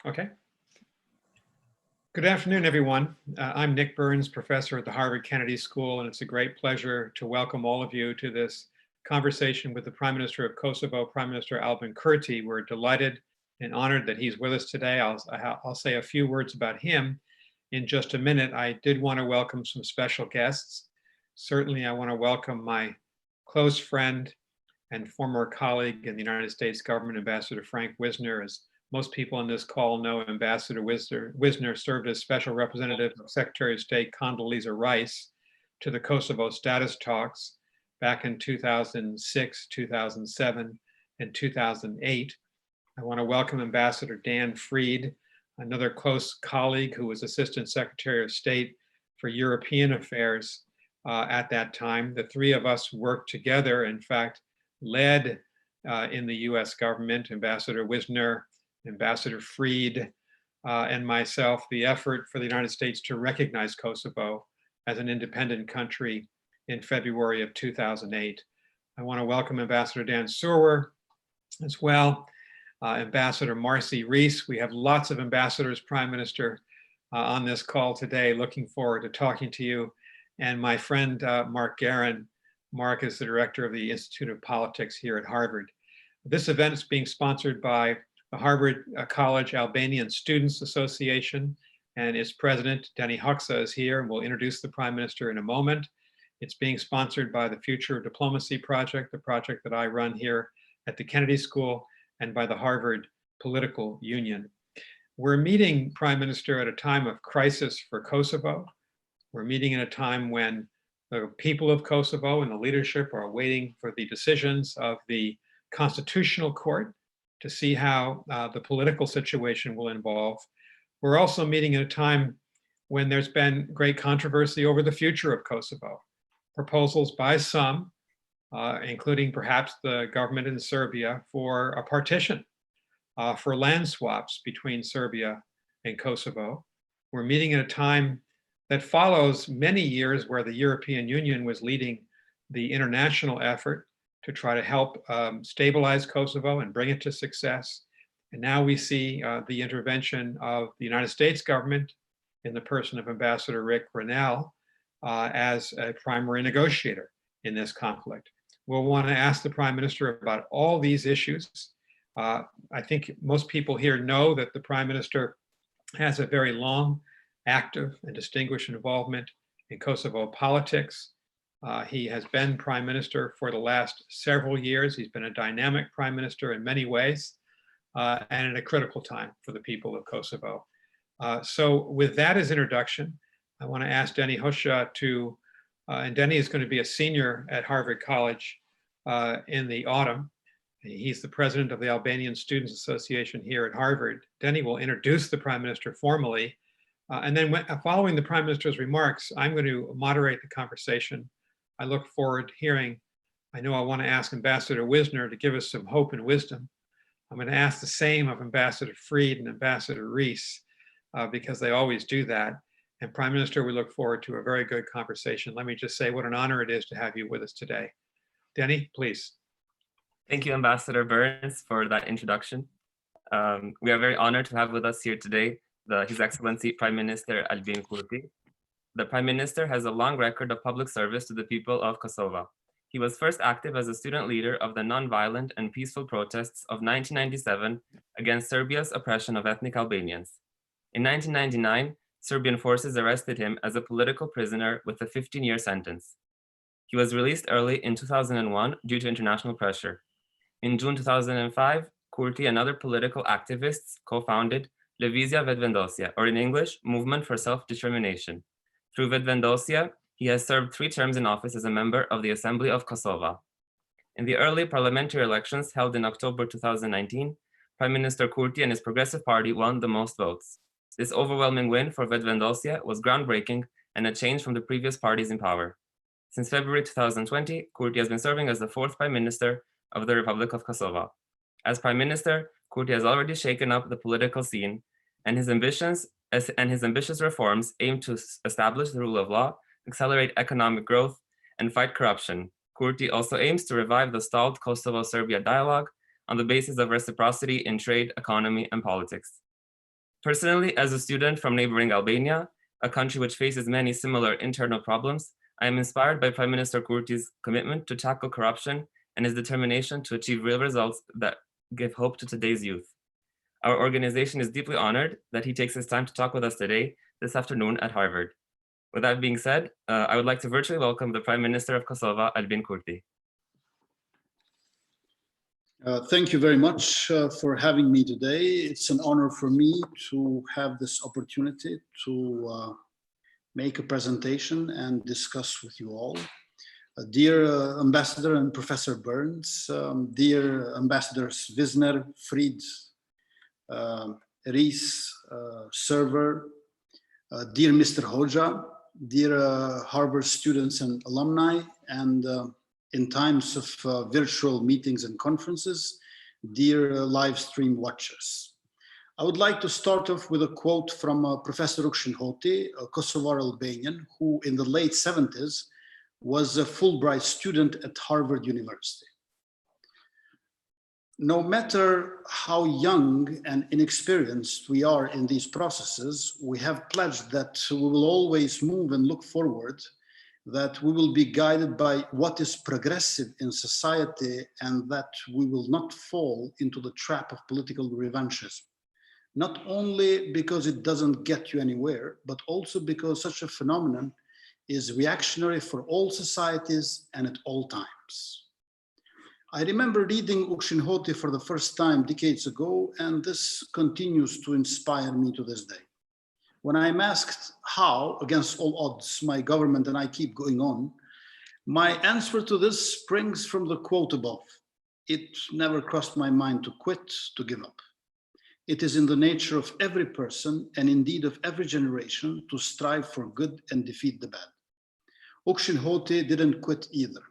Okay. Good afternoon, everyone. I'm Nick Burns, professor at the Harvard Kennedy School, and it's a great pleasure to welcome all of you to this conversation with the Prime Minister of Kosovo, Prime Minister Albin Kurti. We're delighted and honored that he's with us today. I'll say a few words about him in just a minute. I did want to welcome some special guests. Certainly, I want to welcome my close friend and former colleague in the United States government, Ambassador Frank Wisner. As most people on this call know, Ambassador Wisner served as Special Representative of Secretary of State Condoleezza Rice to the Kosovo status talks back in 2006, 2007, and 2008. I want to welcome Ambassador Dan Fried, another close colleague who was Assistant Secretary of State for European Affairs at that time. The three of us worked together, in fact, led in the US government, Ambassador Wisner, Ambassador Fried, and myself, the effort for the United States to recognize Kosovo as an independent country in February of 2008. I want to welcome Ambassador Dan Surwer as well, Ambassador Marcy Rees. We have lots of ambassadors, Prime Minister, on this call today. Looking forward to talking to you. And my friend, Mark Guerin. Mark is the director of the Institute of Politics here at Harvard. This event is being sponsored by the Harvard College Albanian Students Association, and its president, Denny Huxa, is here, and we'll introduce the Prime Minister in a moment. It's being sponsored by the Future of Diplomacy Project, the project that I run here at the Kennedy School, and by the Harvard Political Union. We're meeting, Prime Minister, at a time of crisis for Kosovo. We're meeting at a time when the people of Kosovo and the leadership are waiting for the decisions of the Constitutional Court to see how the political situation will evolve. We're also meeting at a time when there's been great controversy over the future of Kosovo. Proposals by some, including perhaps the government in Serbia, for a partition, for land swaps between Serbia and Kosovo. We're meeting at a time that follows many years where the European Union was leading the international effort to try to help stabilize Kosovo and bring it to success. And now we see the intervention of the United States government in the person of Ambassador Rick Grenell as a primary negotiator in this conflict. We'll want to ask the Prime Minister about all these issues. I think most people here know that the Prime Minister has a very long, active, and distinguished involvement in Kosovo politics. He has been Prime Minister for the last several years. He's been a dynamic Prime Minister in many ways, and at a critical time for the people of Kosovo. So with that as introduction, I want to ask Denny Huxa to, and Denny is going to be a senior at Harvard College in the autumn. He's the president of the Albanian Students Association here at Harvard. Denny will introduce the Prime Minister formally, and then following the Prime Minister's remarks, I'm going to moderate the conversation. I look forward to hearing. I know I want to ask Ambassador Wisner to give us some hope and wisdom. I'm going to ask the same of Ambassador Fried and Ambassador Rees, because they always do that. And Prime Minister, we look forward to a very good conversation. Let me just say what an honor it is to have you with us today. Denny, please. Thank you, Ambassador Burns, for that introduction. We are very honored to have with us here today His Excellency Prime Minister Albin Kurti. The Prime Minister has a long record of public service to the people of Kosovo. He was first active as a student leader of the nonviolent and peaceful protests of 1997 against Serbia's oppression of ethnic Albanians. In 1999, Serbian forces arrested him as a political prisoner with a 15-year sentence. He was released early in 2001 due to international pressure. In June 2005, Kurti and other political activists co-founded Levizja Vetvendosia, or in English, Movement for Self-Determination. Through Vetvendosia, he has served 3 terms in office as a member of the Assembly of Kosovo. In the early parliamentary elections held in October 2019, Prime Minister Kurti and his Progressive Party won the most votes. This overwhelming win for Vetvendosia was groundbreaking and a change from the previous parties in power. Since February 2020, Kurti has been serving as the 4th Prime Minister of the Republic of Kosovo. As Prime Minister, Kurti has already shaken up the political scene, and his ambitious reforms aim to establish the rule of law, accelerate economic growth, and fight corruption. Kurti also aims to revive the stalled Kosovo-Serbia dialogue on the basis of reciprocity in trade, economy, and politics. Personally, as a student from neighboring Albania, a country which faces many similar internal problems, I am inspired by Prime Minister Kurti's commitment to tackle corruption and his determination to achieve real results that give hope to today's youth. Our organization is deeply honored that he takes his time to talk with us today, this afternoon at Harvard. With that being said, I would like to virtually welcome the Prime Minister of Kosovo, Albin Kurti. Thank you very much for having me today. It's an honor for me to have this opportunity to make a presentation and discuss with you all. Dear Ambassador and Professor Burns, dear Ambassadors Wisner, Fried, Rees, Server, dear Mr. Hoja, dear Harvard students and alumni, and in times of virtual meetings and conferences, dear live stream watchers. I would like to start off with a quote from Professor Ukşin-Hoti, a Kosovar Albanian, who in the late 70s was a Fulbright student at Harvard University. No matter how young and inexperienced we are in these processes, we have pledged that we will always move and look forward, that we will be guided by what is progressive in society, and that we will not fall into the trap of political revanchism. Not only because it doesn't get you anywhere, but also because such a phenomenon is reactionary for all societies and at all times. I remember reading Ukşin-Hoti for the first time decades ago, and this continues to inspire me to this day. When I'm asked how, against all odds, my government and I keep going on, my answer to this springs from the quote above. It never crossed my mind to quit, to give up. It is in the nature of every person, and indeed of every generation, to strive for good and defeat the bad. Ukşin-Hoti didn't quit either.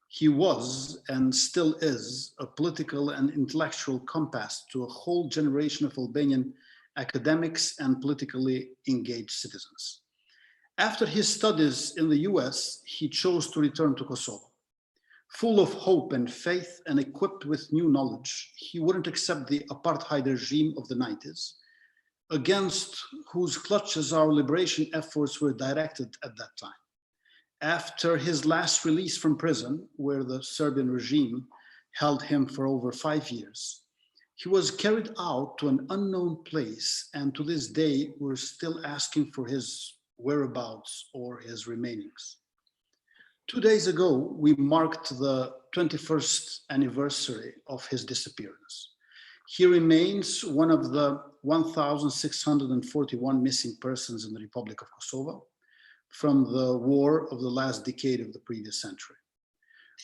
He was, and still is, a political and intellectual compass to a whole generation of Albanian academics and politically engaged citizens. After his studies in the US, he chose to return to Kosovo. Full of hope and faith and equipped with new knowledge, he wouldn't accept the apartheid regime of the 90s, against whose clutches our liberation efforts were directed at that time. After his last release from prison, where the Serbian regime held him for over 5 years, he was carried out to an unknown place, and to this day, we're still asking for his whereabouts or his remainings. 2 days ago, we marked the 21st anniversary of his disappearance. He remains one of the 1,641 missing persons in the Republic of Kosovo from the war of the last decade of the previous century.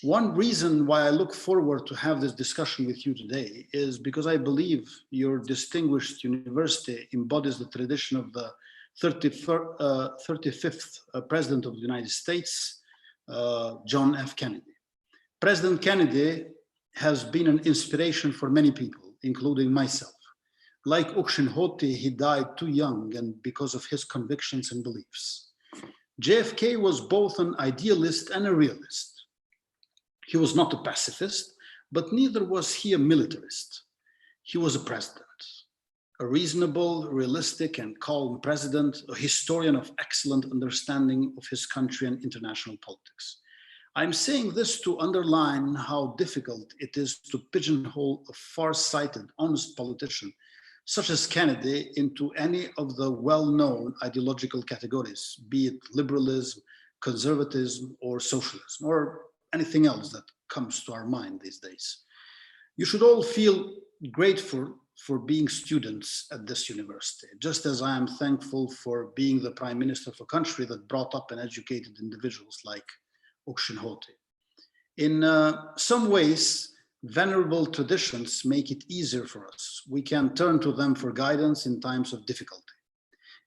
One reason why I look forward to have this discussion with you today is because I believe your distinguished university embodies the tradition of the 35th President of the United States, John F. Kennedy. President Kennedy has been an inspiration for many people, including myself. Like Ukşin-Hoti, he died too young and because of his convictions and beliefs. JFK was both an idealist and a realist. He was not a pacifist, but neither was he a militarist. He was a president, a reasonable, realistic, and calm president, a historian of excellent understanding of his country and international politics. I'm saying this to underline how difficult it is to pigeonhole a far-sighted, honest politician such as Kennedy into any of the well-known ideological categories, be it liberalism, conservatism, or socialism, or anything else that comes to our mind these days. You should all feel grateful for being students at this university, just as I am thankful for being the Prime Minister of a country that brought up and educated individuals like Ukşin-Hoti. In some ways, venerable traditions make it easier for us. We can turn to them for guidance in times of difficulty.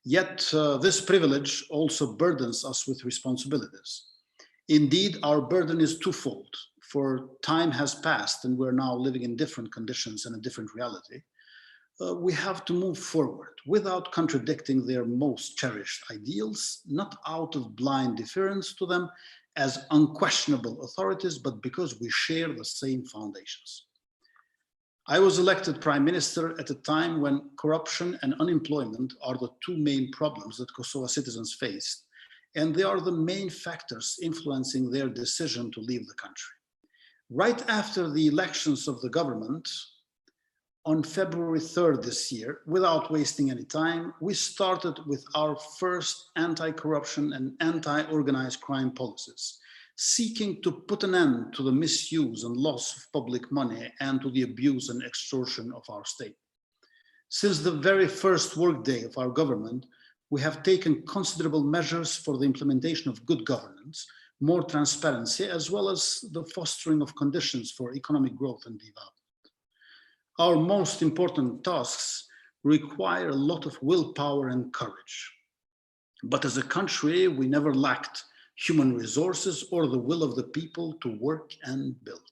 Yet this privilege also burdens us with responsibilities. Indeed, our burden is twofold, for time has passed and we're now living in different conditions and a different reality. We have to move forward without contradicting their most cherished ideals, not out of blind deference to them as unquestionable authorities, but because we share the same foundations. I was elected Prime Minister at a time when corruption and unemployment are the two main problems that Kosovo citizens faced, and they are the main factors influencing their decision to leave the country. Right after the elections of the government, on February 3rd this year, without wasting any time, we started with our first anti-corruption and anti-organized crime policies, seeking to put an end to the misuse and loss of public money and to the abuse and extortion of our state. Since the very first workday of our government, we have taken considerable measures for the implementation of good governance, more transparency, as well as the fostering of conditions for economic growth and development. Our most important tasks require a lot of willpower and courage. But as a country, we never lacked human resources or the will of the people to work and build.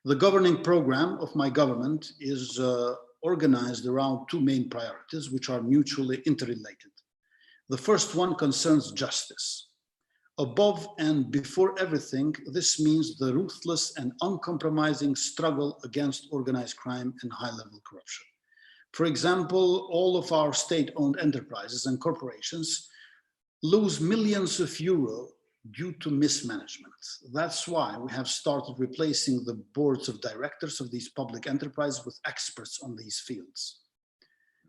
The governing program of my government is organized around two main priorities, which are mutually interrelated. The first one concerns justice. Above and before everything, this means the ruthless and uncompromising struggle against organized crime and high-level corruption. For example, all of our state-owned enterprises and corporations lose millions of euros due to mismanagement. That's why we have started replacing the boards of directors of these public enterprises with experts on these fields.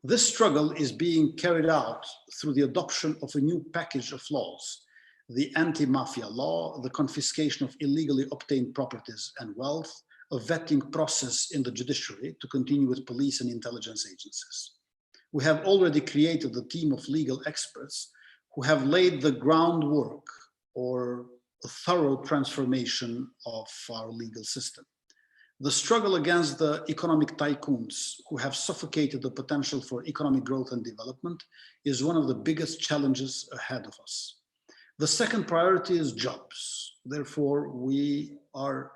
This struggle is being carried out through the adoption of a new package of laws: the anti-mafia law, the confiscation of illegally obtained properties and wealth, a vetting process in the judiciary to continue with police and intelligence agencies. We have already created a team of legal experts who have laid the groundwork or a thorough transformation of our legal system. The struggle against the economic tycoons who have suffocated the potential for economic growth and development is one of the biggest challenges ahead of us. The second priority is jobs. Therefore, we are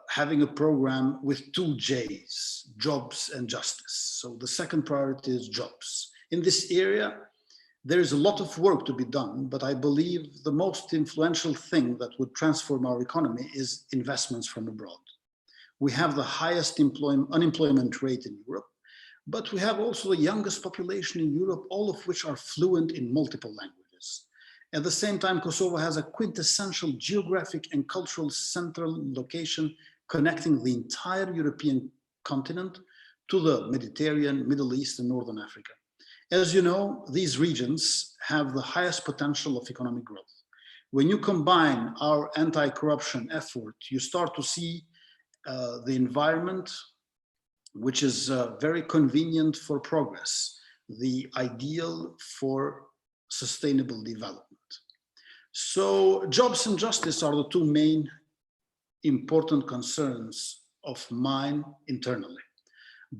having a program with two J's, jobs and justice. So the second priority is jobs. In this area, there is a lot of work to be done, but I believe the most influential thing that would transform our economy is investments from abroad. We have the highest unemployment rate in Europe, but we have also the youngest population in Europe, all of which are fluent in multiple languages. At the same time, Kosovo has a quintessential geographic and cultural central location connecting the entire European continent to the Mediterranean, Middle East, and Northern Africa. As you know, these regions have the highest potential of economic growth. When you combine our anti-corruption effort, you start to see the environment, which is very convenient for progress, the ideal for sustainable development. So jobs and justice are the two main important concerns of mine internally.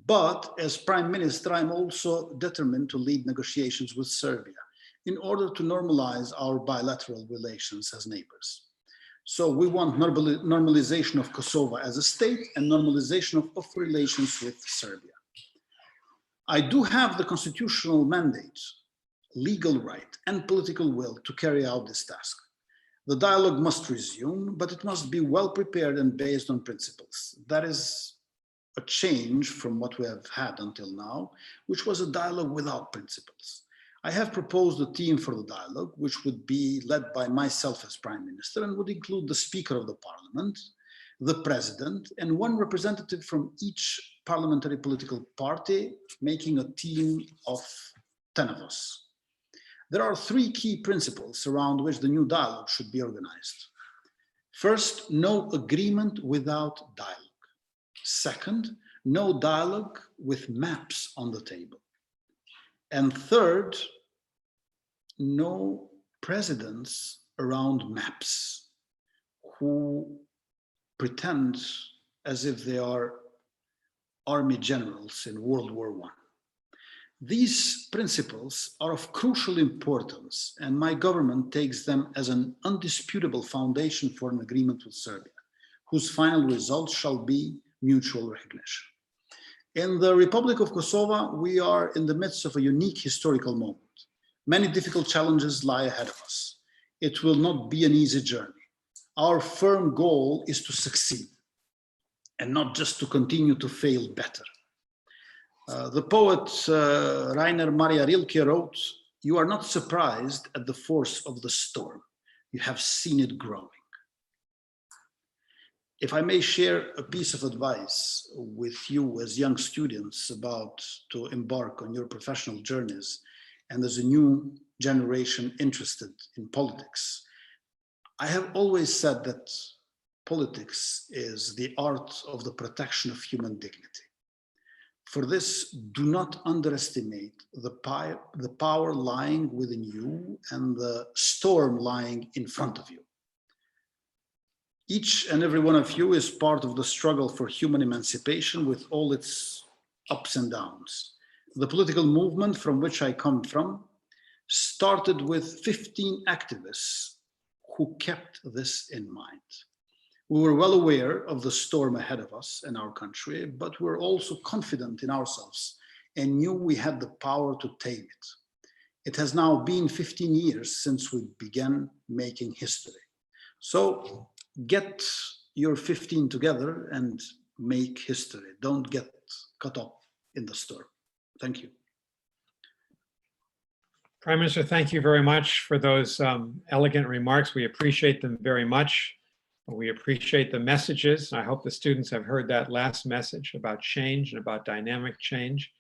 But as Prime Minister, I'm also determined to lead negotiations with Serbia in order to normalize our bilateral relations as neighbors. So we want normalization of Kosovo as a state and normalization of relations with Serbia. I do have the constitutional mandate, legal right, and political will to carry out this task. The dialogue must resume, but it must be well prepared and based on principles. That is a change from what we have had until now, which was a dialogue without principles. I have proposed a team for the dialogue, which would be led by myself as Prime Minister and would include the Speaker of the Parliament, the President, and one representative from each parliamentary political party, making a team of 10 of us. There are three key principles around which the new dialogue should be organized. First, no agreement without dialogue. Second, no dialogue with maps on the table. And third, no presidents around maps who pretend as if they are army generals in World War I. These principles are of crucial importance, and my government takes them as an undisputable foundation for an agreement with Serbia, whose final result shall be mutual recognition. In the Republic of Kosovo, we are in the midst of a unique historical moment. Many difficult challenges lie ahead of us. It will not be an easy journey. Our firm goal is to succeed. and not just to continue to fail better. The poet Rainer Maria Rilke wrote, "You are not surprised at the force of the storm. You have seen it growing." If I may share a piece of advice with you as young students about to embark on your professional journeys, and as a new generation interested in politics, I have always said that politics is the art of the protection of human dignity. For this, do not underestimate the power lying within you and the storm lying in front of you. Each and every one of you is part of the struggle for human emancipation with all its ups and downs. The political movement from which I come from started with 15 activists who kept this in mind. We were well aware of the storm ahead of us in our country, but we were also confident in ourselves and knew we had the power to tame it. It has now been 15 years since we began making history. So get your 15 together and make history. Don't get caught up in the storm. Thank you. Prime Minister, thank you very much for those elegant remarks. We appreciate them very much. We appreciate the messages. I hope the students have heard that last message about change and about dynamic change.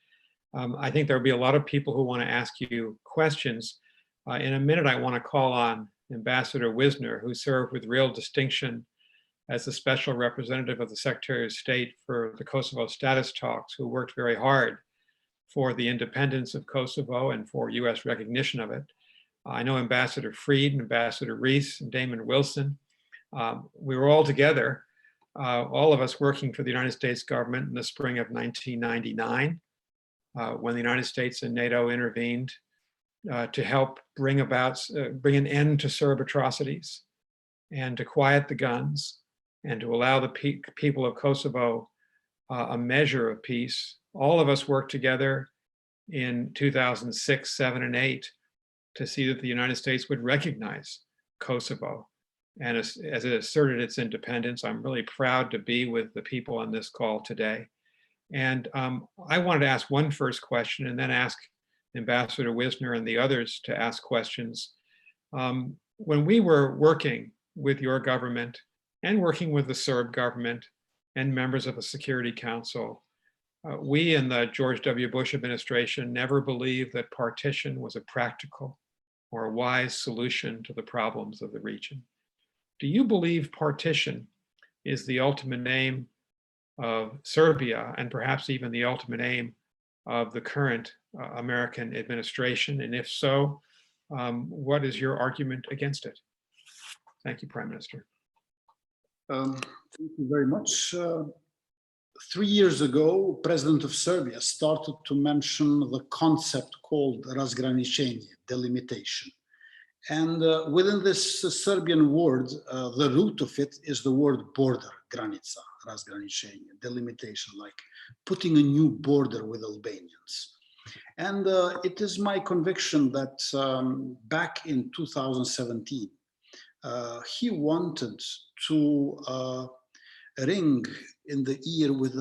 I think there'll be a lot of people who want to ask you questions. In a minute, I want to call on Ambassador Wisner, who served with real distinction as the special representative of the Secretary of State for the Kosovo status talks, who worked very hard for the independence of Kosovo and for US recognition of it. I know Ambassador Fried, Ambassador Rees, and Damon Wilson. We were all together, all of us working for the United States government in the spring of 1999, when the United States and NATO intervened to help bring an end to Serb atrocities and to quiet the guns and to allow the people of Kosovo a measure of peace. All of us worked together in 2006, 7, and 8 to see that the United States would recognize Kosovo. And as it asserted its independence, I'm really proud to be with the people on this call today. And I wanted to ask one first question and then ask Ambassador Wisner and the others to ask questions. When we were working with your government and working with the Serb government and members of the Security Council, we in the George W. Bush administration never believed that partition was a practical or a wise solution to the problems of the region. Do you believe partition is the ultimate aim of Serbia and perhaps even the ultimate aim of the current American administration? And if so, what is your argument against it? Thank you, Prime Minister. Thank you very much. 3 years ago, President of Serbia started to mention the concept called razgraničenje, delimitation. And within this Serbian word, the root of it is the word border, granica, razgraničenje, delimitation, like putting a new border with Albanians. And it is my conviction that back in 2017, he wanted to ring in the ear with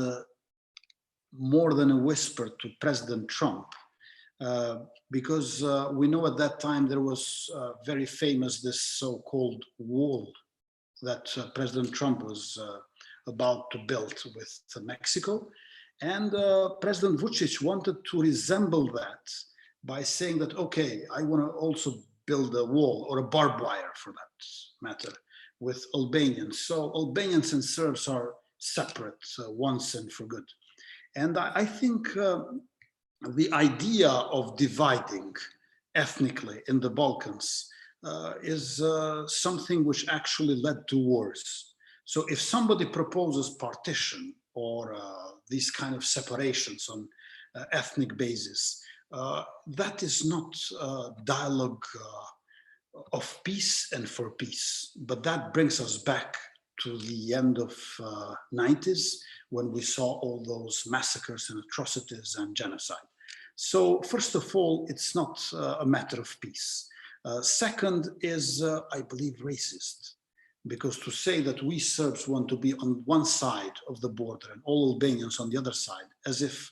more than a whisper to President Trump, because we know at that time there was very famous this so-called wall that President Trump was about to build with Mexico. And President Vučić wanted to resemble that by saying that, okay, I want to also build a wall or a barbed wire for that matter with Albanians. So Albanians and Serbs are separate once and for good. And I think the idea of dividing ethnically in the Balkans is something which actually led to wars. So if somebody proposes partition or these kind of separations on ethnic basis, that is not dialogue of peace and for peace, but that brings us back to the end of 90s when we saw all those massacres and atrocities and genocide. So first of all, it's not a matter of peace. Second is, I believe, racist, Because to say that we Serbs want to be on one side of the border and all Albanians on the other side, as if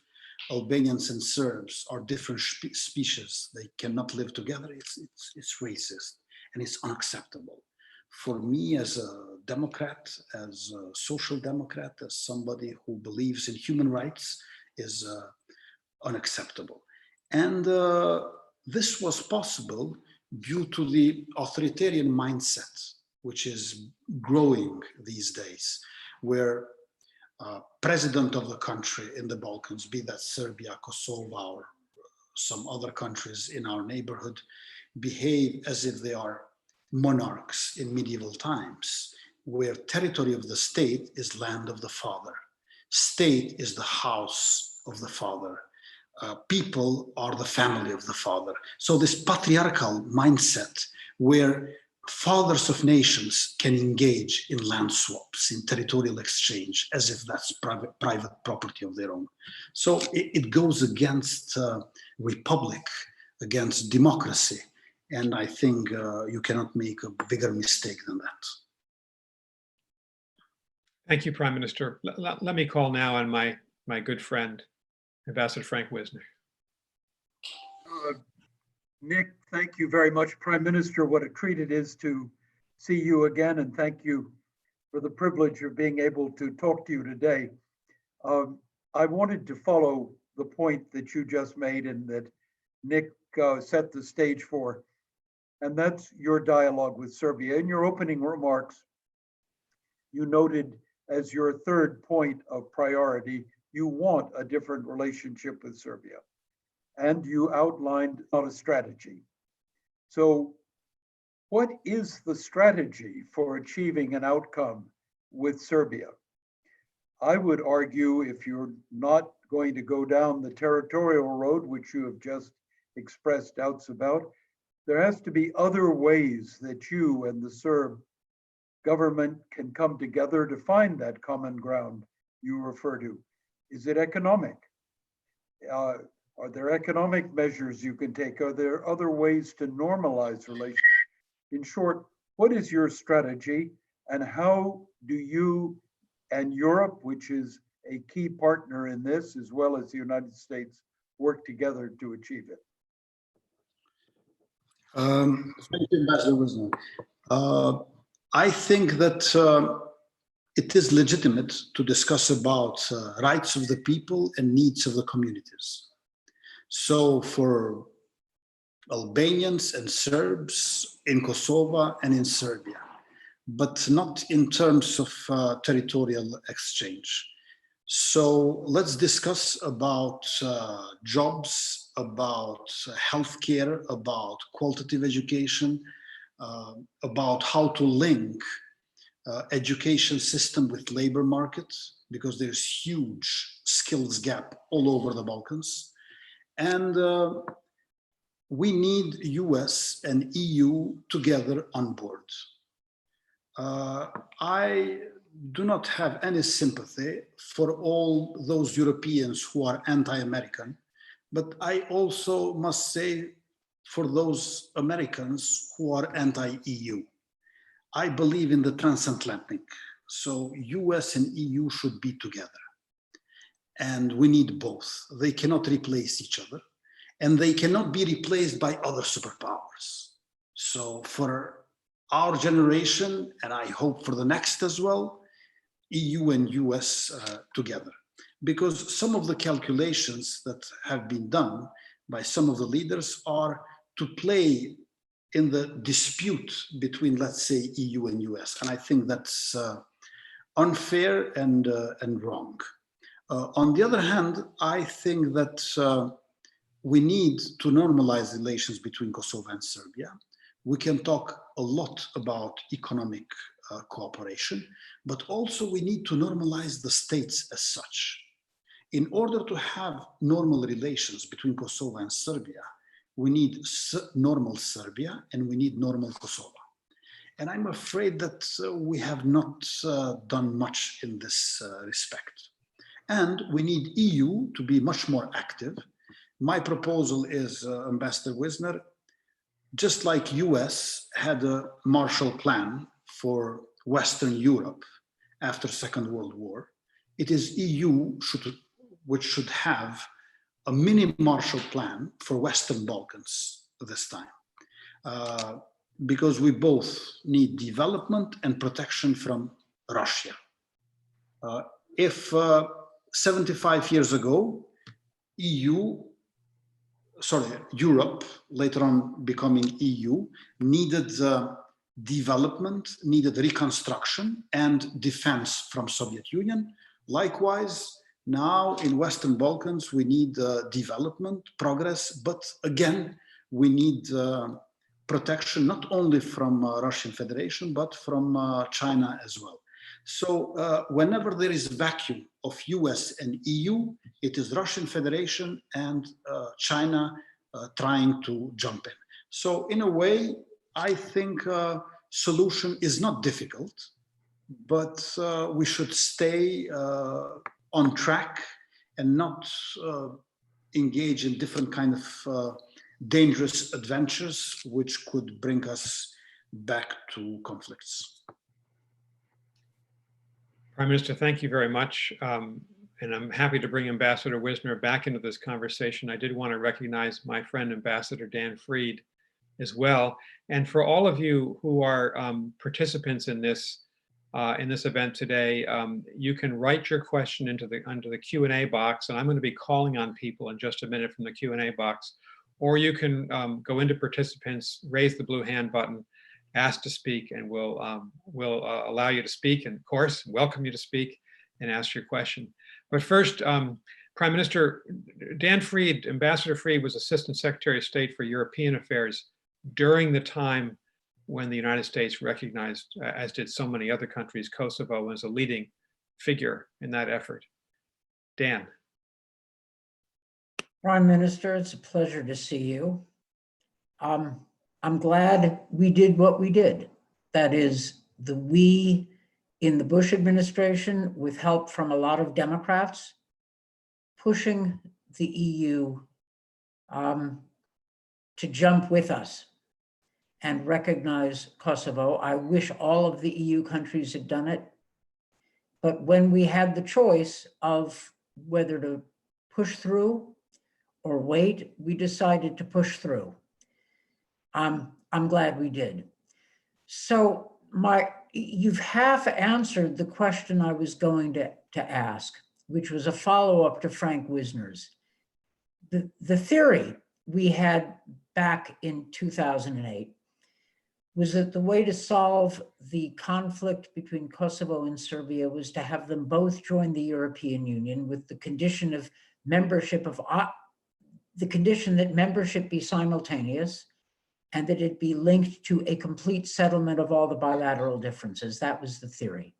Albanians and Serbs are different species, they cannot live together, it's racist and it's unacceptable. For me as a Democrat, as a social democrat, as somebody who believes in human rights, is unacceptable. And this was possible due to the authoritarian mindset, which is growing these days, where president of the country in the Balkans, be that Serbia, Kosovo, or some other countries in our neighborhood, behave as if they are monarchs in medieval times, where territory of the state is land of the father. State is the house of the father. People are the family of the father. So this patriarchal mindset where fathers of nations can engage in land swaps, in territorial exchange, as if that's private property of their own. So it goes against republic, against democracy. And I think you cannot make a bigger mistake than that. Thank you, Prime Minister. Let me call now on my good friend, Ambassador Frank Wisner. Nick, thank you very much. Prime Minister, what a treat it is to see you again, and thank you for the privilege of being able to talk to you today. I wanted to follow the point that you just made and that Nick set the stage for, and that's your dialogue with Serbia. In your opening remarks, you noted as your third point of priority, you want a different relationship with Serbia. And you outlined not a strategy. So what is the strategy for achieving an outcome with Serbia? I would argue, if you're not going to go down the territorial road, which you have just expressed doubts about, there has to be other ways that you and the Serb government can come together to find that common ground you refer to. Is it economic? Are there economic measures you can take? Are there other ways to normalize relations? In short, what is your strategy, and how do you and Europe, which is a key partner in this, as well as the United States, work together to achieve it? Thank you, Ambassador Wisner. I think that it is legitimate to discuss about rights of the people and needs of the communities. So for Albanians and Serbs in Kosovo and in Serbia, but not in terms of territorial exchange. So let's discuss about jobs, about healthcare, about qualitative education, about how to link education system with labor market, because there's huge skills gap all over the Balkans. And we need US and EU together on board. I do not have any sympathy for all those Europeans who are anti-American, but I also must say for those Americans who are anti-EU. I believe in the transatlantic, so US and EU should be together. And we need both. They cannot replace each other, and they cannot be replaced by other superpowers. So for our generation, and I hope for the next as well, EU and US together. Because some of the calculations that have been done by some of the leaders are to play in the dispute between, let's say, EU and US. And I think that's unfair and wrong. On the other hand, I think that we need to normalize relations between Kosovo and Serbia. We can talk a lot about economic cooperation, but also we need to normalize the states as such. In order to have normal relations between Kosovo and Serbia, we need normal Serbia and we need normal Kosovo. And I'm afraid that we have not done much in this respect. And we need EU to be much more active. My proposal is, Ambassador Wisner, just like US had a Marshall Plan for Western Europe after Second World War. It is EU which should have a mini Marshall Plan for Western Balkans this time, because we both need development and protection from Russia. If 75 years ago, Europe, later on becoming EU, needed development, needed reconstruction and defense from Soviet Union. Likewise, now in Western Balkans, we need development, progress, but again, we need protection not only from Russian Federation, but from China as well. So whenever there is a vacuum of US and EU, it is Russian Federation and China trying to jump in. So in a way, I think solution is not difficult, but we should stay on track and not engage in different kind of dangerous adventures, which could bring us back to conflicts. Prime Minister, thank you very much. And I'm happy to bring Ambassador Wisner back into this conversation. I did want to recognize my friend, Ambassador Dan Fried, as well. And for all of you who are participants in this event today, you can write your question into the Q&A box, and I'm going to be calling on people in just a minute from the Q&A box. Or you can go into participants, raise the blue hand button, ask to speak, and we'll allow you to speak, and of course, welcome you to speak and ask your question. But first, Prime Minister Dan Fried, Ambassador Fried, was Assistant Secretary of State for European Affairs during the time when the United States recognized, as did so many other countries, Kosovo as a leading figure in that effort. Dan. Prime Minister, it's a pleasure to see you. I'm glad we did what we did. That is, we in the Bush administration, with help from a lot of Democrats, pushing the EU to jump with us and recognize Kosovo. I wish all of the EU countries had done it. But when we had the choice of whether to push through or wait, we decided to push through. I'm glad we did. So you've half answered the question I was going to ask, which was a follow-up to Frank Wisner's. The theory we had back in 2008 was that the way to solve the conflict between Kosovo and Serbia was to have them both join the European Union with the condition of membership the condition that membership be simultaneous and that it be linked to a complete settlement of all the bilateral differences. That was the theory.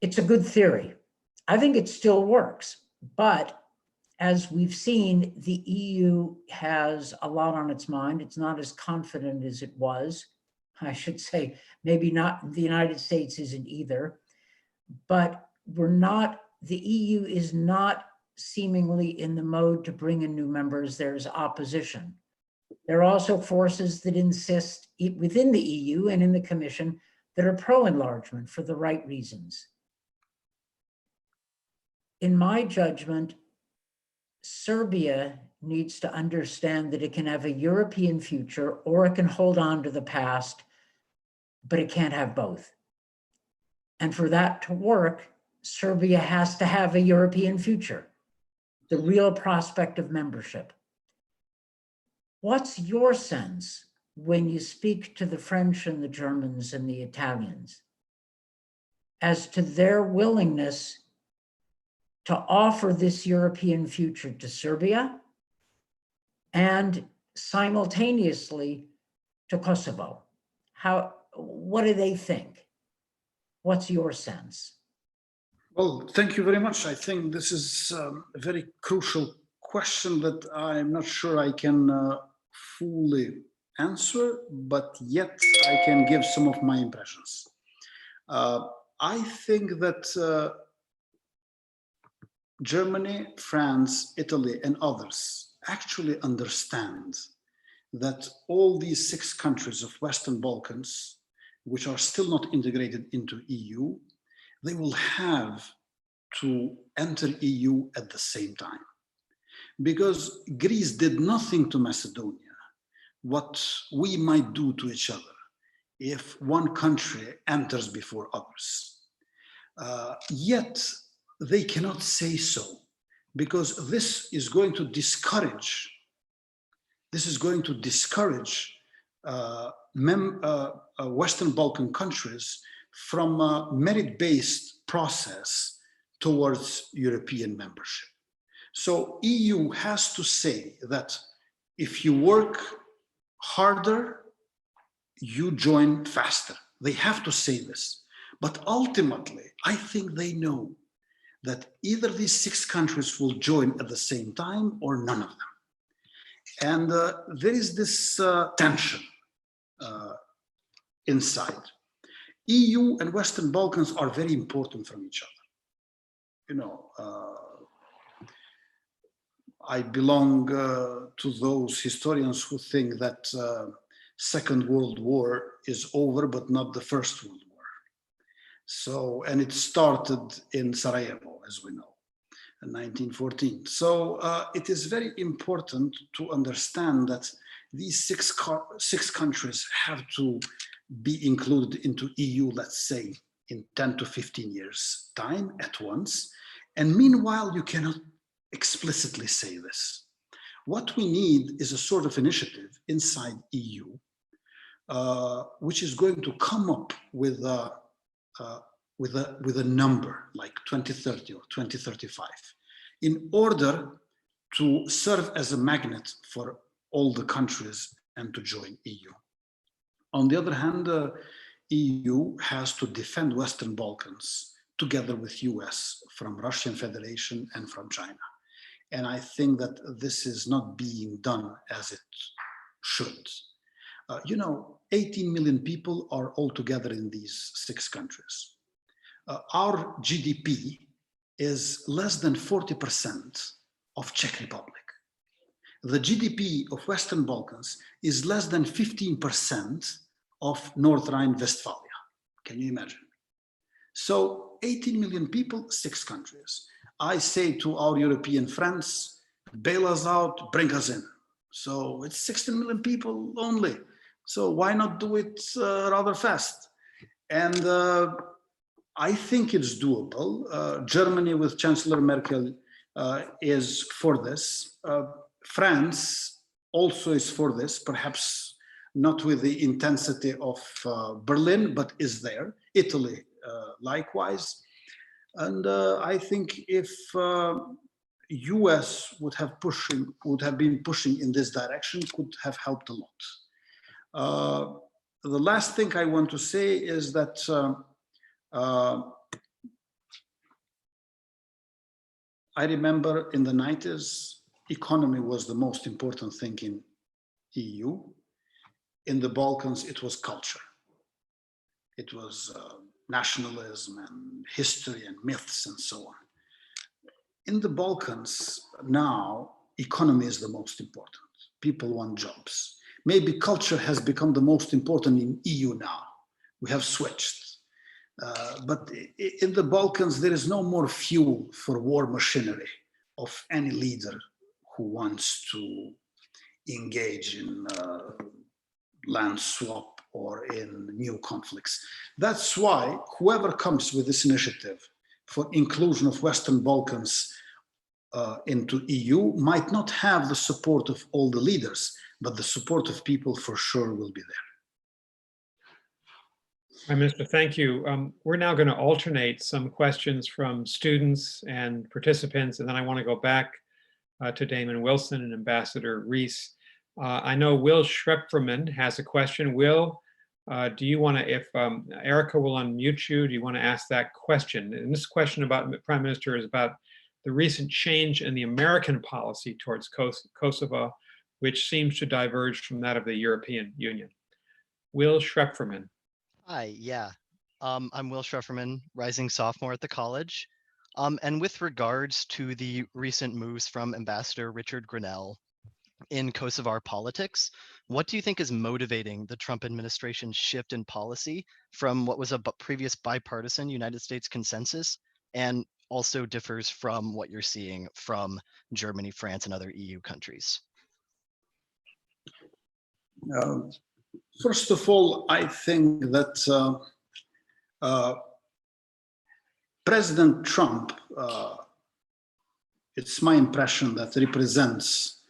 It's a good theory. I think it still works, but as we've seen, the EU has a lot on its mind. It's not as confident as it was. I should say, maybe not, the United States isn't either, but the EU is not seemingly in the mode to bring in new members. There's opposition. There are also forces that insist within the EU and in the Commission that are pro-enlargement for the right reasons. In my judgment, Serbia needs to understand that it can have a European future or it can hold on to the past, but it can't have both. And for that to work, Serbia has to have a European future, the real prospect of membership. What's your sense when you speak to the French and the Germans and the Italians as to their willingness to offer this European future to Serbia and simultaneously to Kosovo? What do they think? What's your sense? Well, thank you very much. I think this is a very crucial question that I'm not sure I can fully answer, but yet I can give some of my impressions. I think that Germany, France, Italy, and others actually understand that all these 6 countries of Western Balkans which are still not integrated into EU, they will have to enter EU at the same time. Because Greece did nothing to Macedonia what we might do to each other if one country enters before others. Yet they cannot say so, because this is going to discourage Western Balkan countries from a merit-based process towards European membership. So EU has to say that if you work harder, you join faster. They have to say this. But ultimately, I think they know that either these 6 countries will join at the same time or none of them. And there is this tension inside. EU and Western Balkans are very important from each other. You know, I belong to those historians who think that Second World War is over, but not the First World War. So, and it started in Sarajevo, as we know, in 1914. So it is very important to understand that these six countries have to be included into EU, let's say, in 10 to 15 years' time at once. And meanwhile, you cannot explicitly say this. What we need is a sort of initiative inside EU, which is going to come up with a number like 2030 or 2035, in order to serve as a magnet for all the countries and to join EU. On the other hand, EU has to defend Western Balkans together with US from Russian Federation and from China. And I think that this is not being done as it should. You know, 18 million people are all together in these 6 countries. Our GDP is less than 40% of Czech Republic. The GDP of Western Balkans is less than 15% of North Rhine-Westphalia. Can you imagine? So 18 million people, 6 countries. I say to our European friends, bail us out, bring us in. So it's 16 million people only. So why not do it rather fast? And I think it's doable. Germany with Chancellor Merkel is for this. France also is for this, perhaps not with the intensity of Berlin, but is there. Italy likewise. And I think if US would have been pushing in this direction, could have helped a lot. The last thing I want to say is that I remember in the 90s, economy was the most important thing in EU. In the Balkans, it was culture. It was nationalism and history and myths and so on. In the Balkans now, economy is the most important. People want jobs. Maybe culture has become the most important in EU now. We have switched. But in the Balkans, there is no more fuel for war machinery of any leader who wants to engage in land swap or in new conflicts. That's why whoever comes with this initiative for inclusion of Western Balkans into EU might not have the support of all the leaders, but the support of people for sure will be there. Prime Minister, thank you. We're now going to alternate some questions from students and participants, and then I want to go back to Damon Wilson and Ambassador Rees. I know Will Schrepferman has a question. Will, do you want to, if Erica will unmute you, do you want to ask that question? And this question about Prime Minister is about the recent change in the American policy towards Kosovo, which seems to diverge from that of the European Union. Will Schrepferman. Hi, yeah. I'm Will Schrepferman, rising sophomore at the college. And with regards to the recent moves from Ambassador Richard Grinnell in Kosovar politics. What do you think is motivating the Trump administration's shift in policy from what was a previous bipartisan United States consensus, and also differs from what you're seeing from Germany, France, and other EU countries? First of all, I think that President Trump, it's my impression that represents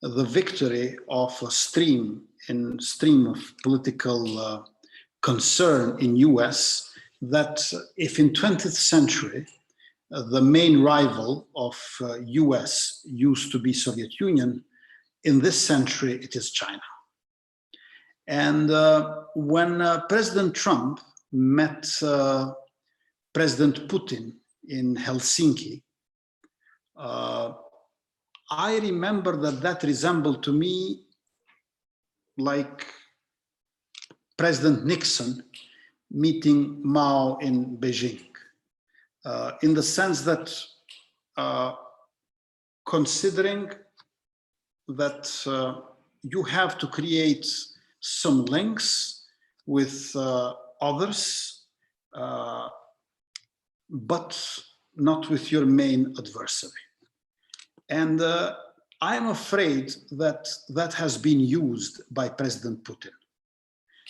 the victory of a stream of political concern in US, that if in 20th century the main rival of US used to be Soviet Union, in this century it is China. And when President Trump met President Putin in Helsinki, I remember that resembled to me like President Nixon meeting Mao in Beijing, in the sense that considering that you have to create some links with others, but not with your main adversary. And I'm afraid that that has been used by President Putin,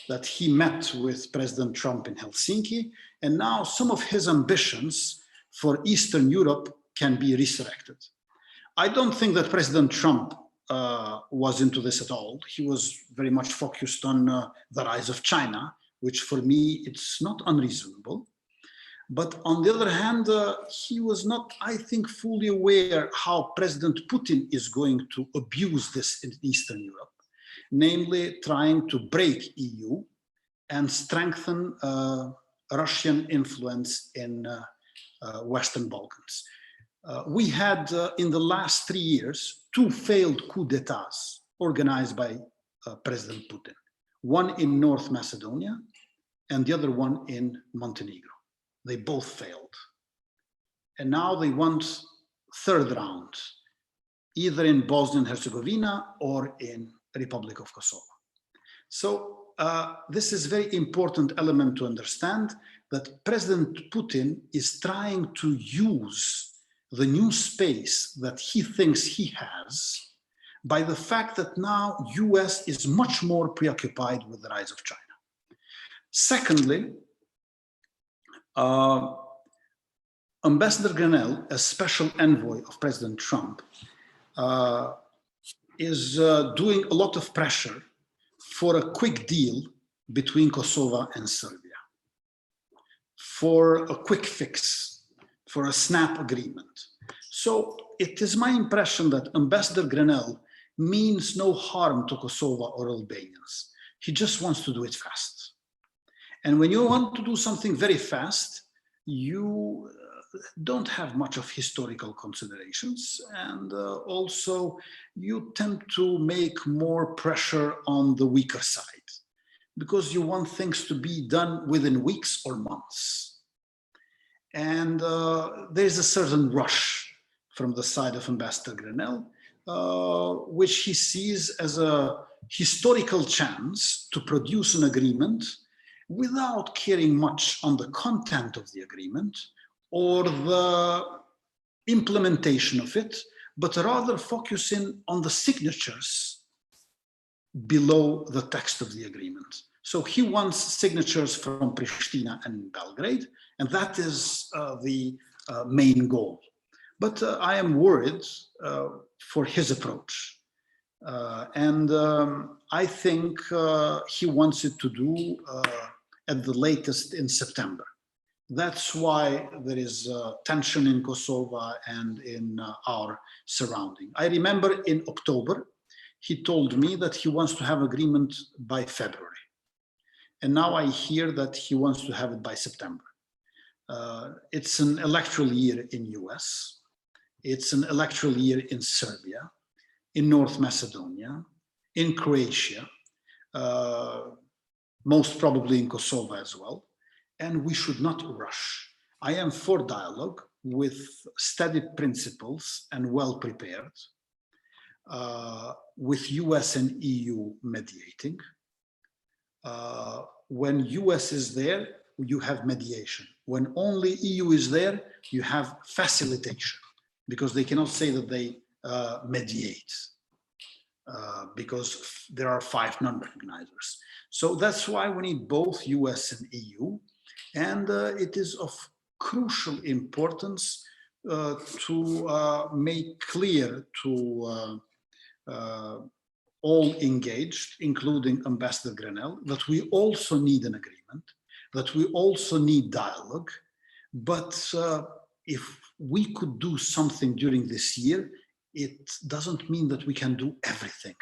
that he met with President Trump in Helsinki, and now some of his ambitions for Eastern Europe can be resurrected. I don't think that President Trump was into this at all. He was very much focused on the rise of China, which for me, it's not unreasonable. But on the other hand, he was not, I think, fully aware how President Putin is going to abuse this in Eastern Europe, namely trying to break EU and strengthen Russian influence in Western Balkans. We had, in the last 3 years, 2 failed coups d'etats organized by President Putin, one in North Macedonia and the other one in Montenegro. They both failed. And now they want third round, either in Bosnia and Herzegovina or in the Republic of Kosovo. So this is a very important element to understand, that President Putin is trying to use the new space that he thinks he has by the fact that now US is much more preoccupied with the rise of China. Secondly, Ambassador Grenell, a special envoy of President Trump, is doing a lot of pressure for a quick deal between Kosovo and Serbia, for a quick fix, for a snap agreement. So it is my impression that Ambassador Grenell means no harm to Kosovo or Albanians. He just wants to do it fast. And when you want to do something very fast, you don't have much of historical considerations. And also you tend to make more pressure on the weaker side because you want things to be done within weeks or months. And there's a certain rush from the side of Ambassador Grenell, which he sees as a historical chance to produce an agreement without caring much on the content of the agreement or the implementation of it, but rather focusing on the signatures below the text of the agreement. So he wants signatures from Pristina and Belgrade, and that is the main goal. But I am worried for his approach. I think he wants it to do at the latest in September. That's why there is tension in Kosovo and in our surrounding. I remember in October, he told me that he wants to have agreement by February. And now I hear that he wants to have it by September. It's an electoral year in US. It's an electoral year in Serbia, in North Macedonia, in Croatia, most probably in Kosovo as well. And we should not rush. I am for dialogue with steady principles and well prepared. with US and EU mediating. When US is there, you have mediation. When only EU is there, you have facilitation, because they cannot say that they mediate, because there are 5 non-recognizers. So that's why we need both US and EU, and it is of crucial importance to make clear to all engaged, including Ambassador Grenell, that we also need an agreement, that we also need dialogue. But if we could do something during this year, it doesn't mean that we can do everything.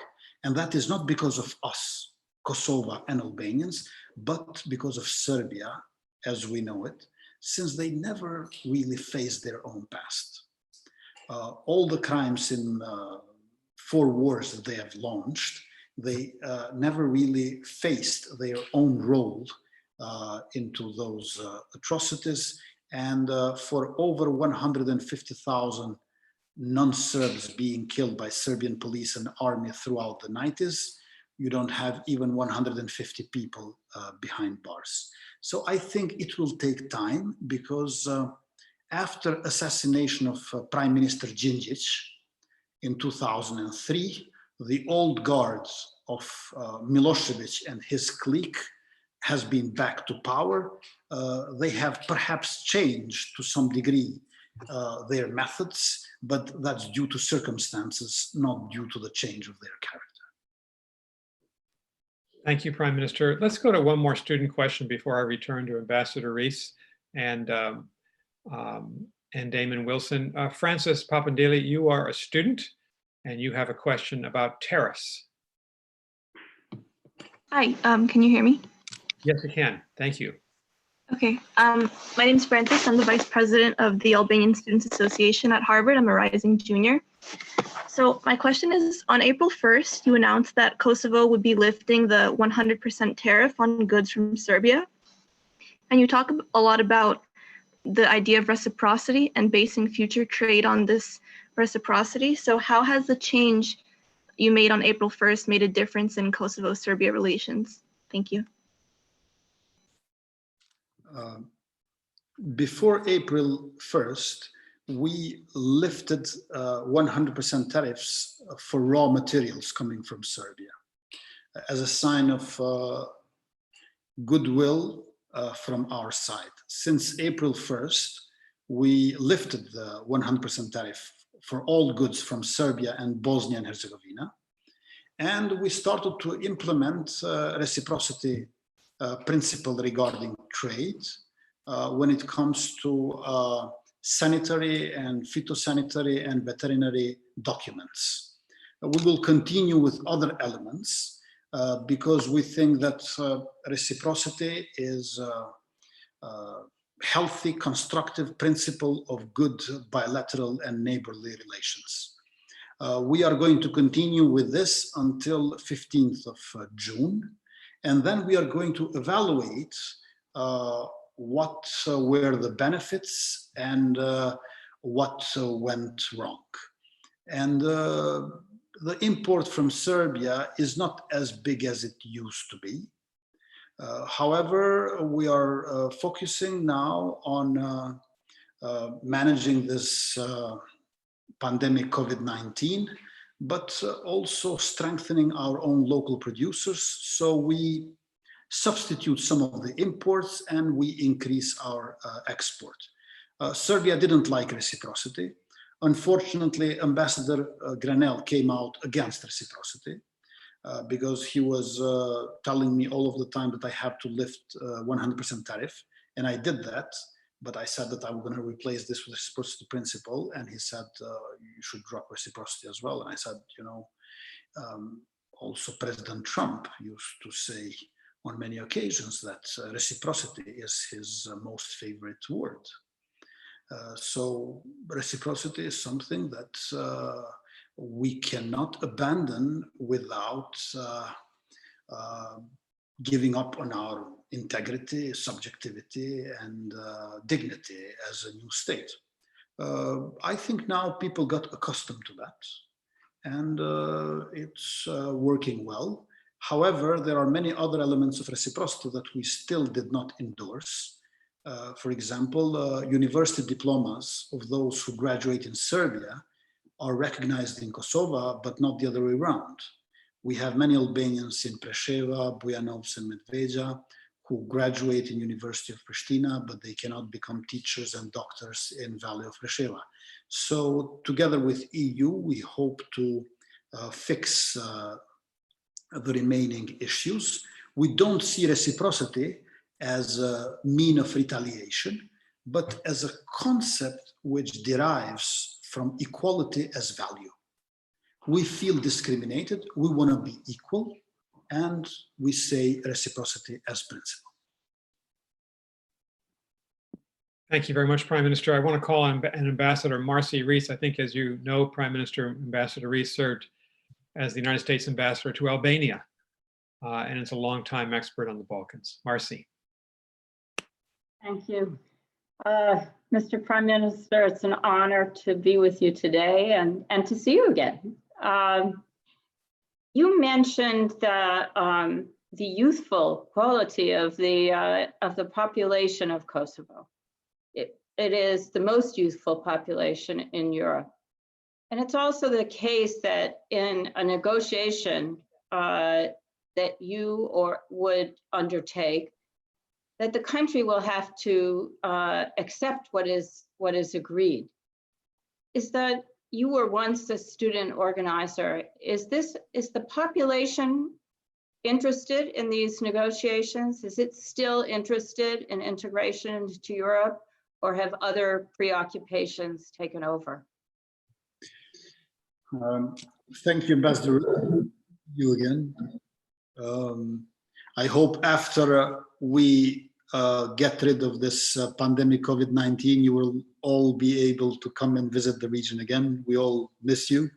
And that is not because of us, Kosovo and Albanians, but because of Serbia, as we know it, since they never really faced their own past. All the crimes in 4 wars that they have launched, they never really faced their own role into those atrocities. And for over 150,000 non-Serbs being killed by Serbian police and army throughout the 90s, you don't have even 150 people behind bars. So I think it will take time, because after assassination of Prime Minister Đinđić in 2003, the old guards of Milosevic and his clique has been back to power. They have perhaps changed to some degree their methods, but that's due to circumstances, not due to the change of their character. Thank you, Prime Minister. Let's go to one more student question before I return to Ambassador Rees and Damon Wilson. Francis Papandile, you are a student and you have a question about tariffs. Hi, can you hear me? Yes, I can. Thank you. Okay, my name is Francis. I'm the Vice President of the Albanian Students Association at Harvard. I'm a rising junior. So my question is, on April 1st, you announced that Kosovo would be lifting the 100% tariff on goods from Serbia. And you talk a lot about the idea of reciprocity and basing future trade on this reciprocity. So how has the change you made on April 1st made a difference in Kosovo-Serbia relations? Thank you. Before April 1st, we lifted 100% tariffs for raw materials coming from Serbia as a sign of goodwill from our side. Since April 1st, we lifted the 100% tariff for all goods from Serbia and Bosnia and Herzegovina. And we started to implement reciprocity principle regarding trade when it comes to sanitary and phytosanitary and veterinary documents. We will continue with other elements because we think that reciprocity is a healthy, constructive principle of good bilateral and neighborly relations. We are going to continue with this until 15th of June, and then we are going to evaluate what were the benefits and what went wrong. And the import from Serbia is not as big as it used to be. However, we are focusing now on managing this pandemic COVID-19, but also strengthening our own local producers. So we substitute some of the imports and we increase our export. Serbia didn't like reciprocity. Unfortunately, Ambassador Grenell came out against reciprocity because he was telling me all of the time that I have to lift 100% tariff, and I did that. But I said that I'm going to replace this with reciprocity principle, and he said you should drop reciprocity as well. And I said, you know, also President Trump used to say on many occasions that reciprocity is his most favorite word. So reciprocity is something that we cannot abandon without giving up on our integrity, subjectivity, and dignity as a new state. I think now people got accustomed to that. and it's working well. However, there are many other elements of reciprocity that we still did not endorse. For example, university diplomas of those who graduate in Serbia are recognized in Kosovo, but not the other way around. We have many Albanians in Preševa, Bujanovce, and Medveđa who graduate in University of Pristina, but they cannot become teachers and doctors in Valley of Preševa. So together with EU, we hope to fix the remaining issues. We don't see reciprocity as a mean of retaliation, but as a concept which derives from equality as value. We feel discriminated, we want to be equal, and we say reciprocity as principle. Thank you very much, Prime Minister. I want to call on Ambassador Marcy Rees. I think, as you know, Prime Minister, Ambassador Rees served as the United States Ambassador to Albania, and is a longtime expert on the Balkans. Marcy. Thank you. Mr. Prime Minister, it's an honor to be with you today and to see you again. You mentioned the youthful quality of the population of Kosovo. It is the most youthful population in Europe. And it's also the case that in a negotiation that you would undertake, that the country will have to accept what is agreed. Is that you were once a student organizer? Is the population interested in these negotiations? Is it still interested in integration into Europe, or have other preoccupations taken over? Thank you, Ambassador. You again. I hope after we get rid of this pandemic COVID-19, you will all be able to come and visit the region again. We all miss you.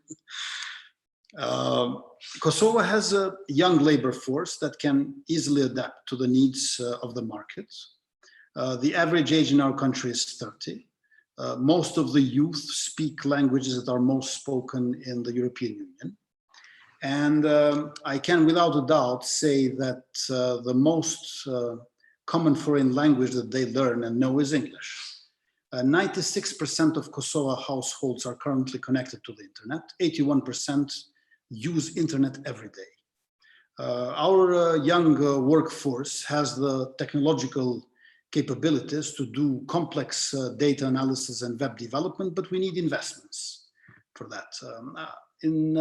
Kosovo has a young labor force that can easily adapt to the needs of the market. The average age in our country is 30. Most of the youth speak languages that are most spoken in the European Union. And I can without a doubt say that the most common foreign language that they learn and know is English. 96% of Kosovo households are currently connected to the internet. 81% use internet every day. Our young workforce has the technological capabilities to do complex data analysis and web development, but we need investments for that. In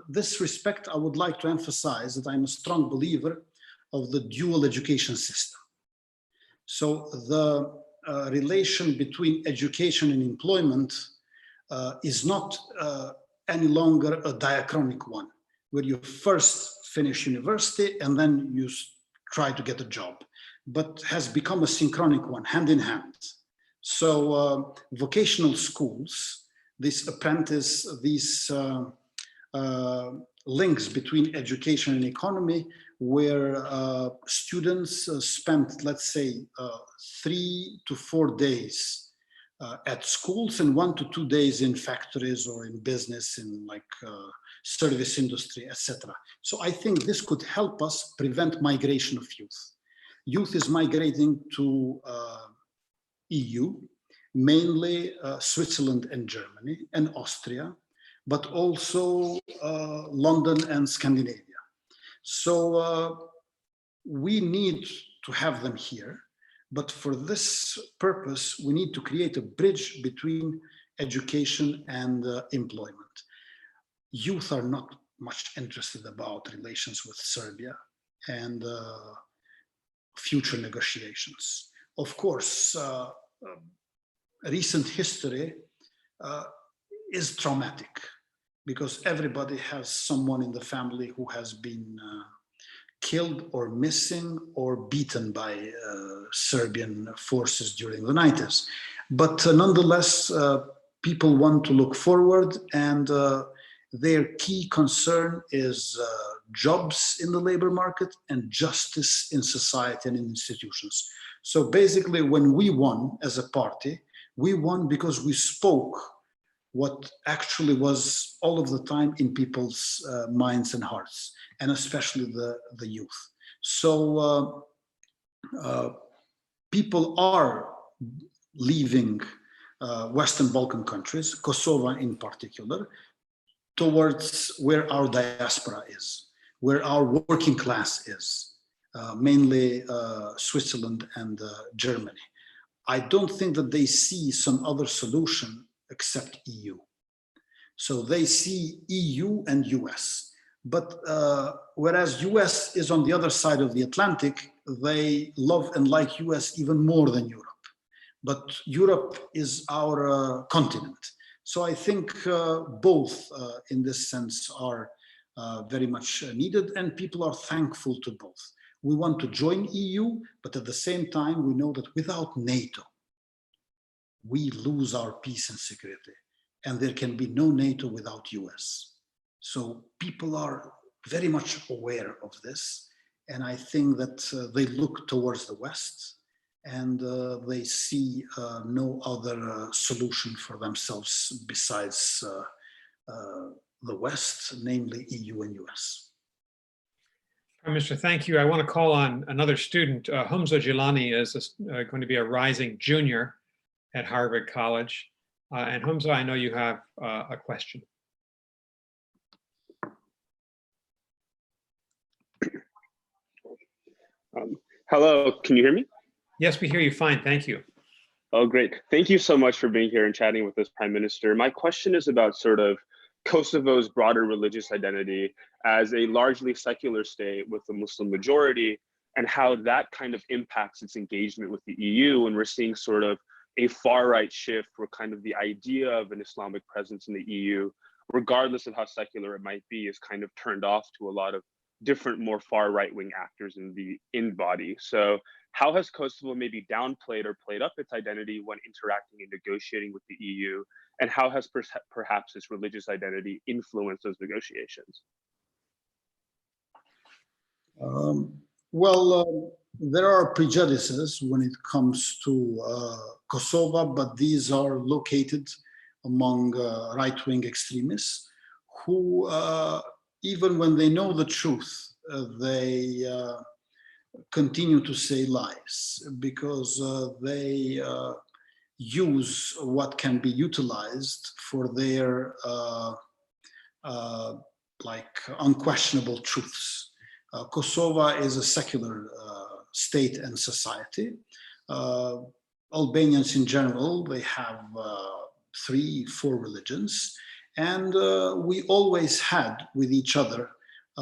this respect, I would like to emphasize that I'm a strong believer of the dual education system. So the relation between education and employment is not any longer a diachronic one, where you first finish university and then you try to get a job, but has become a synchronic one, hand in hand. So vocational schools, this apprentice, these links between education and economy, where students spend, let's say, 3 to 4 days at schools and 1 to 2 days in factories or in business, in like service industry, etc. So I think this could help us prevent migration of youth. Youth is migrating to EU, mainly Switzerland and Germany and Austria, but also London and Scandinavia. So we need to have them here, but for this purpose, we need to create a bridge between education and employment. Youth are not much interested about relations with Serbia and future negotiations. Of course, recent history is traumatic because everybody has someone in the family who has been killed or missing or beaten by Serbian forces during the 90s. But nonetheless, people want to look forward, and their key concern is jobs in the labor market and justice in society and in institutions. So basically, when we won as a party, we won because we spoke what actually was all of the time in people's minds and hearts, and especially the youth. So people are leaving Western Balkan countries, Kosovo in particular, towards where our diaspora is, where our working class is, mainly Switzerland and Germany. I don't think that they see some other solution except EU. So they see EU and US. But whereas US is on the other side of the Atlantic, they love and like US even more than Europe. But Europe is our continent. So I think both in this sense are very much needed, and people are thankful to both. We want to join EU, but at the same time, we know that without NATO, we lose our peace and security, and there can be no NATO without US. So people are very much aware of this, and I think that they look towards the West, and they see no other solution for themselves besides the West, namely EU and US. Prime Minister, thank you. I want to call on another student. Humza Jilani is going to be a rising junior at Harvard College. And Humza, I know you have a question. Hello, can you hear me? Yes, we hear you fine. Thank you. Oh, great. Thank you so much for being here and chatting with us, Prime Minister. My question is about sort of Kosovo's broader religious identity as a largely secular state with a Muslim majority, and how that kind of impacts its engagement with the EU. And we're seeing sort of a far-right shift where kind of the idea of an Islamic presence in the EU, regardless of how secular it might be, is kind of turned off to a lot of different, more far right-wing actors in body. So how has Kosovo maybe downplayed or played up its identity when interacting and negotiating with the EU? And how has perhaps its religious identity influenced those negotiations? There are prejudices when it comes to Kosovo, but these are located among right-wing extremists who, even when they know the truth, they continue to say lies because they use what can be utilized for their like unquestionable truths. Kosovo is a secular state and society. Albanians in general, they have 3-4 religions, and we always had with each other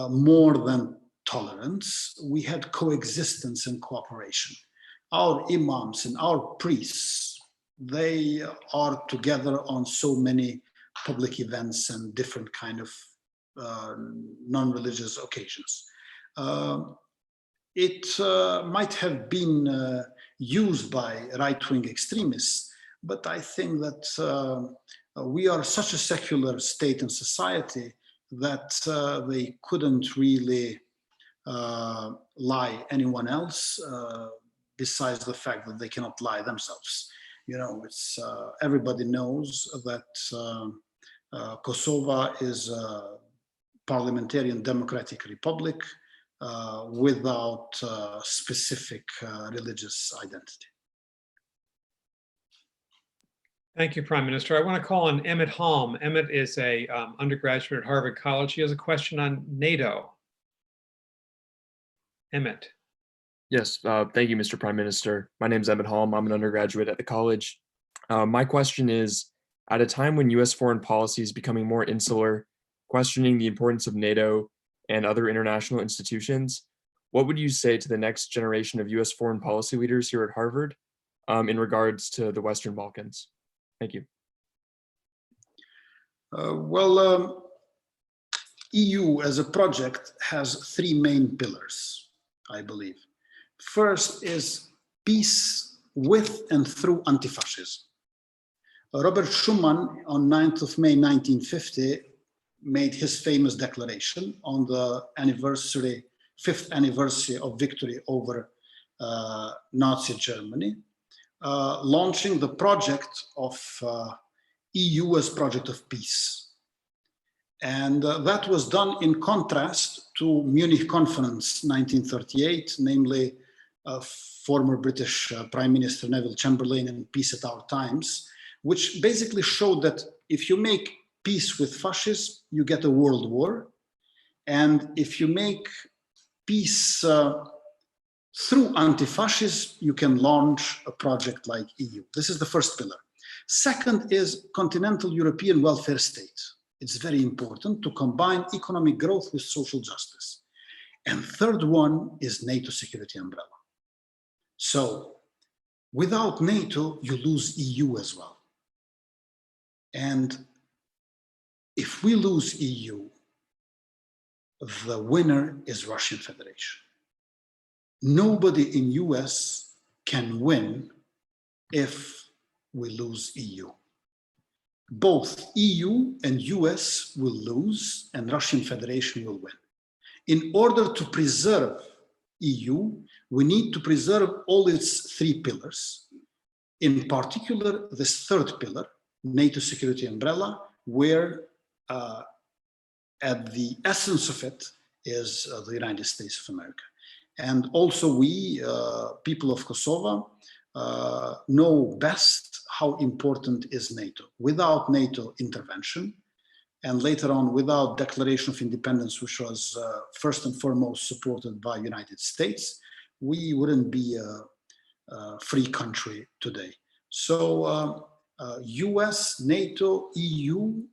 more than tolerance. We had coexistence and cooperation. Our imams and our priests, they are together on so many public events and different kind of non-religious occasions. It might have been used by right-wing extremists, but I think that we are such a secular state and society that they couldn't really lie anyone else besides the fact that they cannot lie themselves. You know, it's everybody knows that Kosovo is a parliamentarian democratic republic without specific religious identity. Thank you, Prime Minister. I want to call on Emmet Halm. Emmet is a undergraduate at Harvard College. He has a question on NATO. Emmet. Yes, thank you, Mr. Prime Minister. My name is Emmet Halm. I'm an undergraduate at the college. My question is, at a time when U.S. foreign policy is becoming more insular, questioning the importance of NATO and other international institutions, what would you say to the next generation of U.S. foreign policy leaders here at Harvard in regards to the Western Balkans? Thank you. EU as a project has 3 main pillars, I believe. First is peace with and through anti-fascism. Robert Schuman on 9th of May 1950 made his famous declaration on the 5th anniversary of victory over Nazi Germany, launching the project of EU as project of peace. And that was done in contrast to Munich Conference 1938, namely former British Prime Minister Neville Chamberlain and Peace at Our Times, which basically showed that if you make peace with fascism, you get a world war. And if you make peace through anti-fascism, you can launch a project like EU. This is the first pillar. Second is continental European welfare state. It's very important to combine economic growth with social justice. And third one is NATO security umbrella. So without NATO, you lose EU as well. And if we lose EU, the winner is Russian Federation. Nobody in US can win if we lose EU. Both EU and US will lose and Russian Federation will win. In order to preserve EU, we need to preserve all its three pillars. In particular, this third pillar, NATO security umbrella, where at the essence of it is the United States of America. And also we, people of Kosovo, know best how important is NATO. Without NATO intervention, and later on without Declaration of Independence, which was first and foremost supported by United States, we wouldn't be a free country today. So US, NATO, EU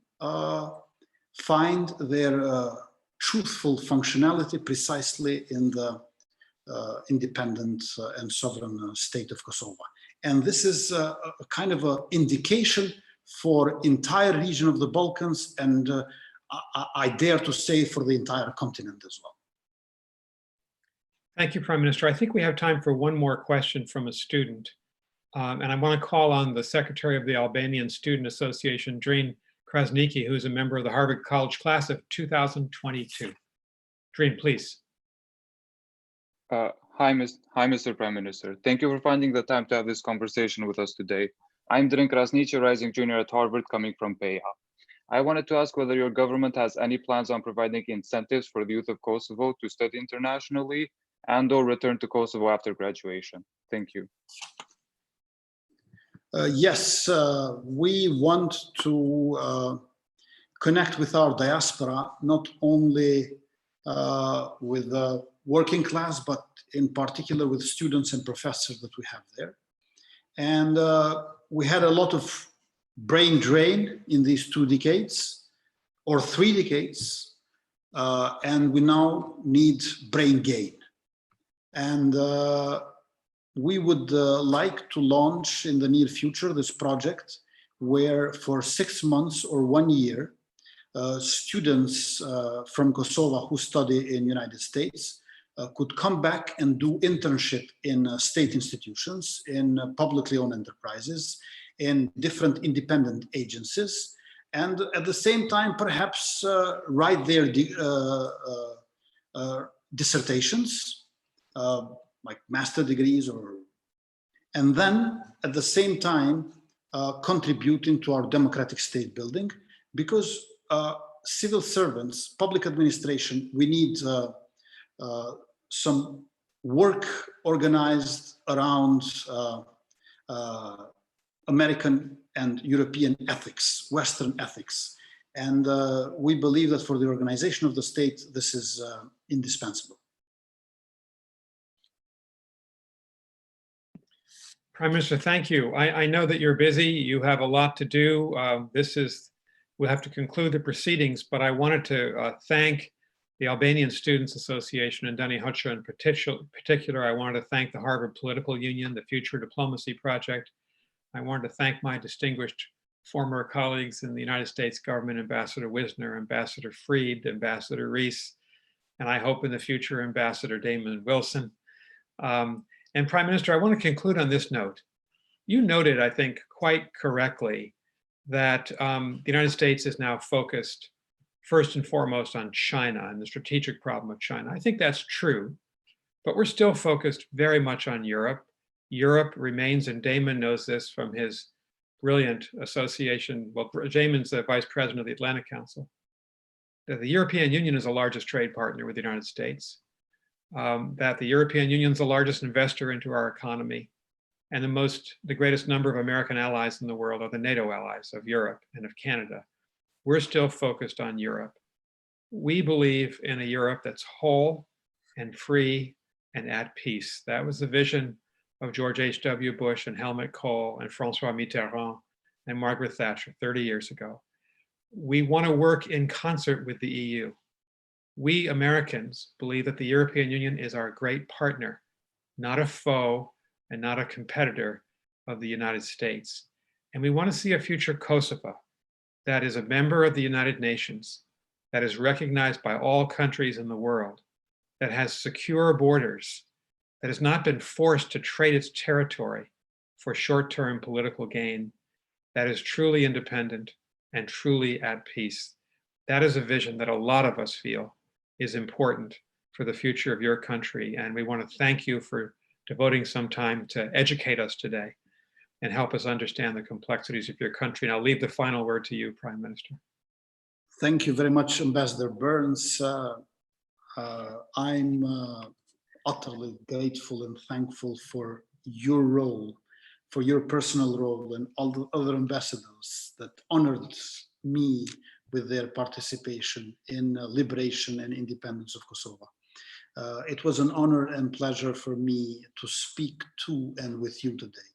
find their truthful functionality precisely in the independent and sovereign state of Kosovo. And this is a kind of an indication for entire region of the Balkans, and I dare to say for the entire continent as well. Thank you, Prime Minister. I think we have time for one more question from a student. And I want to call on the Secretary of the Albanian Student Association, Drin Krasniqi, who is a member of the Harvard College class of 2022. Drin, please. Hi, Mr. Prime Minister. Thank you for finding the time to have this conversation with us today. I'm Drin Krasniqi, rising junior at Harvard, coming from Peja. I wanted to ask whether your government has any plans on providing incentives for the youth of Kosovo to study internationally and/or return to Kosovo after graduation. Thank you. Yes, we want to connect with our diaspora, not only with the working class, but in particular with students and professors that we have there. And we had a lot of brain drain in these 2 decades or 3 decades, and we now need brain gain. And we would like to launch in the near future this project where for 6 months or 1 year, students from Kosovo who study in United States could come back and do internship in state institutions, in publicly owned enterprises, in different independent agencies, and at the same time perhaps write their dissertations, like master degrees, and then at the same time contributing to our democratic state building, because civil servants, public administration, we need some work organized around American and European ethics, Western ethics. And we believe that for the organization of the state, this is indispensable. Prime Minister, thank you. I know that you're busy. You have a lot to do. We'll have to conclude the proceedings, but I wanted to thank the Albanian Students Association and Dani Hoxha in particular. I wanted to thank the Harvard Political Union, the Future Diplomacy Project. I wanted to thank my distinguished former colleagues in the United States government, Ambassador Wisner, Ambassador Fried, Ambassador Rees, and I hope in the future, Ambassador Damon Wilson. And Prime Minister, I want to conclude on this note. You noted, I think, quite correctly that the United States is now focused first and foremost on China and the strategic problem of China. I think that's true, but we're still focused very much on Europe. Europe remains, and Damon knows this from his brilliant association. Well, Jamin's the vice president of the Atlantic Council. That the European Union is the largest trade partner with the United States. That the European Union is the largest investor into our economy. And the greatest number of American allies in the world are the NATO allies of Europe and of Canada. We're still focused on Europe. We believe in a Europe that's whole and free and at peace. That was the vision of George H.W. Bush and Helmut Kohl and Francois Mitterrand and Margaret Thatcher 30 years ago. We want to work in concert with the EU. We Americans believe that the European Union is our great partner, not a foe and not a competitor of the United States. And we want to see a future Kosovo that is a member of the United Nations, that is recognized by all countries in the world, that has secure borders, that has not been forced to trade its territory for short-term political gain, that is truly independent and truly at peace. That is a vision that a lot of us feel is important for the future of your country. And we want to thank you for devoting some time to educate us today and help us understand the complexities of your country. And I'll leave the final word to you, Prime Minister. Thank you very much, Ambassador Burns. I'm utterly grateful and thankful for your role, for your personal role, and all the other ambassadors that honored me with their participation in liberation and independence of Kosovo. It was an honor and pleasure for me to speak to and with you today.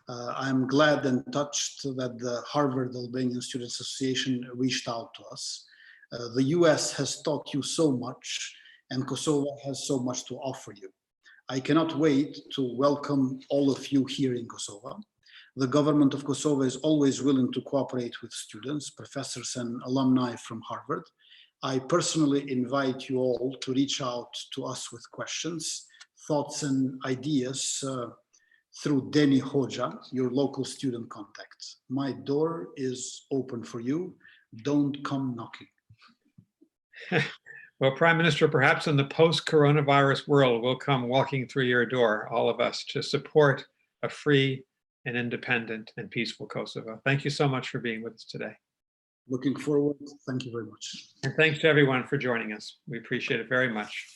I'm glad and touched that the Harvard Albanian Students Association reached out to us. The US has taught you so much, and Kosovo has so much to offer you. I cannot wait to welcome all of you here in Kosovo. The government of Kosovo is always willing to cooperate with students, professors, and alumni from Harvard. I personally invite you all to reach out to us with questions, thoughts, and ideas through Deni Hoja, your local student contact. My door is open for you. Don't come knocking. Well, Prime Minister, perhaps in the post-coronavirus world, we'll come walking through your door, all of us, to support a free and independent and peaceful Kosovo. Thank you so much for being with us today. Looking forward. Thank you very much. And thanks to everyone for joining us. We appreciate it very much.